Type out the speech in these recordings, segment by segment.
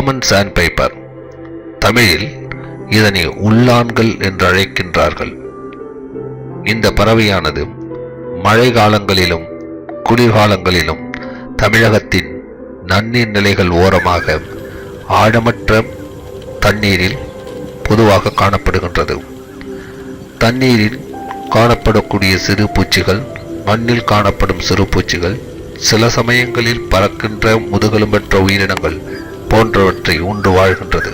Common sand piper. தமிழில் இதனை உள்ளான்கள் என்று அழைக்கின்றார்கள். இந்த பறவையானது மழை காலங்களிலும் குளிர்காலங்களிலும் தமிழகத்தின் நன்னீர் நிலைகள் ஓரமாக ஆழமற்ற தண்ணீரில் பொதுவாக காணப்படுகின்றது. தண்ணீரில் காணப்படக்கூடிய சிறு பூச்சிகள், மண்ணில் காணப்படும் சிறு பூச்சிகள், சில சமயங்களில் பறக்கின்ற முதுகெலும்பற்ற உயிரினங்கள் போன்றவற்றை உண்டு வாழ்கின்றது.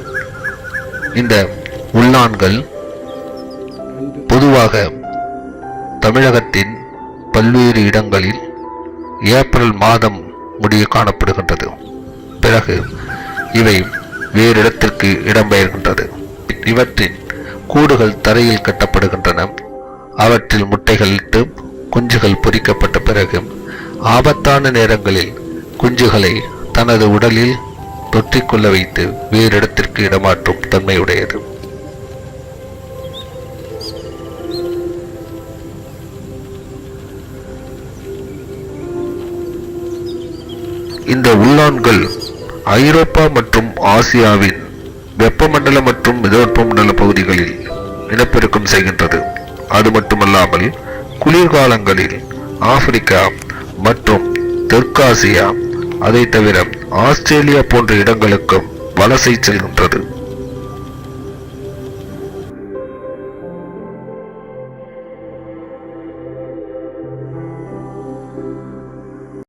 இந்த உள்ளான்கள் பொதுவாக தமிழகத்தின் பல்வேறு இடங்களில் ஏப்ரல் மாதம் முடிய காணப்படுகின்றது. பிறகு இவை வேறு இடத்திற்கு இடம்பெயர்கின்றது. இவற்றின் கூடுகள் தரையில் கட்டப்படுகின்றன. அவற்றில் முட்டைகள் இட்டு குஞ்சுகள் பொரிக்கப்பட்ட பிறகு ஆபத்தான நேரங்களில் குஞ்சுகளை தனது உடலில் தொற்றிக்கொள்ள வைத்து வேறு இடத்திற்கு இடமாற்றும் தன்மையுடையது. இந்த உள்ளான்கள் ஐரோப்பா மற்றும் ஆசியாவின் வெப்பமண்டல மற்றும் மிதவெப்பமண்டல பகுதிகளில் இனப்பெருக்கம் செய்கின்றது. அது மட்டுமல்லாமல் குளிர்காலங்களில் ஆப்பிரிக்கா மற்றும் தெற்காசியா, அதை தவிர ஆஸ்திரேலியா போன்ற இடங்களுக்கும் வலசை செல்கின்றது.